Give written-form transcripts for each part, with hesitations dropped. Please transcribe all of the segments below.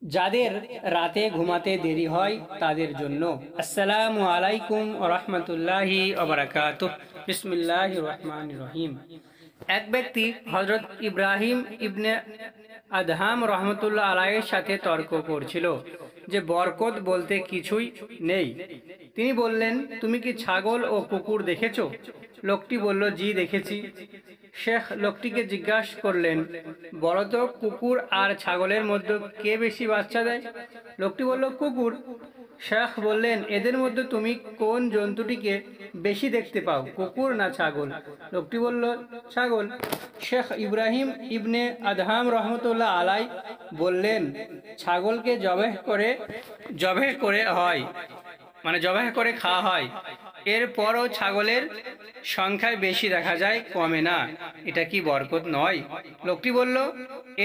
যাদের রাতে ঘুমাতে দেরি হয় তাদের জন্য। আসসালামু আলাইকুম ওয়া রাহমাতুল্লাহি ওয়া বারাকাতুহু। বিসমিল্লাহির রহমানির রহিম। এক ব্যক্তি হযরত ইব্রাহিম ইবনে আদহাম রহমতুল্লাহ আলাইহির সাথে তর্ক করছিল যে বরকত বলতে কিছুই নেই। তিনি বললেন, তুমি কি ছাগল ও কুকুর দেখেছো? লোকটি বলল, জি দেখেছি। শেখ লোকটিকে জিজ্ঞাসা করলেন, বলো তো, কুকুর আর ছাগলের মধ্যে কে বেশি বাচ্চা দেয়? লোকটি বলল, কুকুর। শেখ বললেন, এদের মধ্যে তুমি কোন জন্তুটিকে বেশি দেখতে পাও, কুকুর না ছাগল? লোকটি বলল, ছাগল। শেখ ইব্রাহিম ইবনে আদহাম রহমতুল্লাহ আলাই বললেন, ছাগলকে জবেহ করে হয়, মানে জবাহ করে খাওয়া হয়, এরপরও ছাগলের সংখ্যায় বেশি দেখা যায়, কমে না। এটা কি বরকত নয়? লোকটি বলল,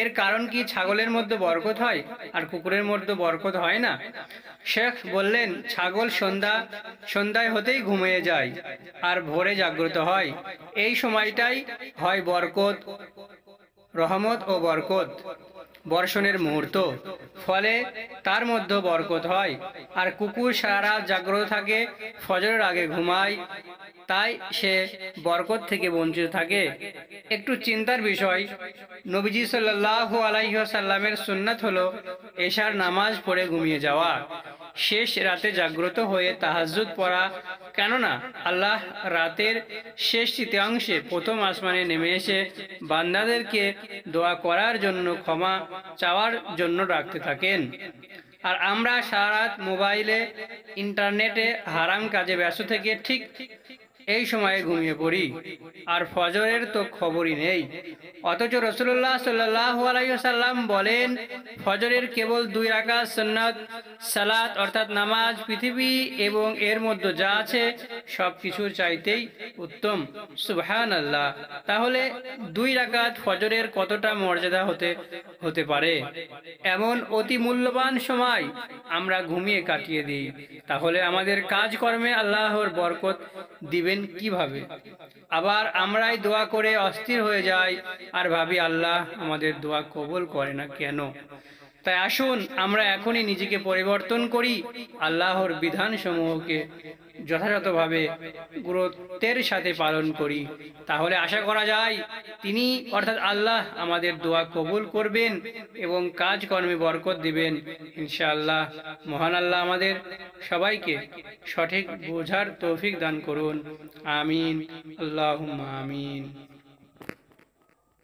এর কারণ কি ছাগলের মধ্যে বরকত হয় আর কুকুরের মধ্যে বরকত হয় না? শেখ বললেন, ছাগল সন্ধ্যায় হতেই ঘুমিয়ে যায় আর ভোরে জাগ্রত হয়। এই সময়টাই হয় বরকত, রহমত ও বরকত বর্ষণের মুহূর্ত, ফলে তার মধ্যে বরকত হয়। আর কুকুর সারা রাত জাগ্রত থাকে, ফজরের আগে ঘুমায়, তাই সে বরকত থেকে বঞ্চিত থাকে। একটু চিন্তার বিষয়, নবীজি সাল্লাল্লাহু আলাইহি ওয়াসাল্লামের সুন্নাত হলো এশার নামাজ পড়ে ঘুমিয়ে যাওয়া, শেষ রাতে জাগ্রত হয়ে তাহাজ্জুদ পড়া। কেননা আল্লাহ রাতের শেষ তৃতীয়াংশে প্রথম আসমানে নেমে এসে বান্দাদেরকে দোয়া করার জন্য, ক্ষমা চাওয়ার জন্য ডাকতে থাকেন। আর আমরা সারা রাত মোবাইলে, ইন্টারনেটে হারাম কাজে ব্যস্ত থেকে ঠিক এই সময়ে ঘুমিয়ে পড়ি, আর ফজরের তো খবরই নেই। অথচ রাসূলুল্লাহ সাল্লাল্লাহু আলাইহি ওয়াসাল্লাম বলেন, ফজরের কেবল 2 রাকাত সুন্নাত সালাত অর্থাৎ নামাজ পৃথিবী এবং এর মধ্যে যা আছে সব কিছুর চাইতেই উত্তম। সুবহানাল্লাহ। তাহলে 2 রাকাত ফজরের কতটা মর্যাদা হতে পারে? এমন অতি মূল্যবান সময় আমরা ঘুমিয়ে কাটিয়ে দিই, তাহলে আমাদের কাজকর্মে আল্লাহর বরকত দিবেন কিভাবে? আবার আমরাই দোয়া করে অস্থির হয়ে যাই আর ভাবি আল্লাহ আমাদের দোয়া কবুল করে না কেন? তাই আসুন আমরা এখনই নিজেকে পরিবর্তন করি, আল্লাহর বিধানসমূহকে যথাযথভাবে গুরুত্বের সাথে পালন করি। তাহলে আশা করা যায় তিনি অর্থাৎ আল্লাহ আমাদের দোয়া কবুল করবেন এবং কাজকর্মে বরকত দিবেন ইনশাআল্লাহ। মহান আল্লাহ আমাদের সবাইকে সঠিক বোঝার তৌফিক দান করুন। আমিন, আল্লাহুম্মা আমিন।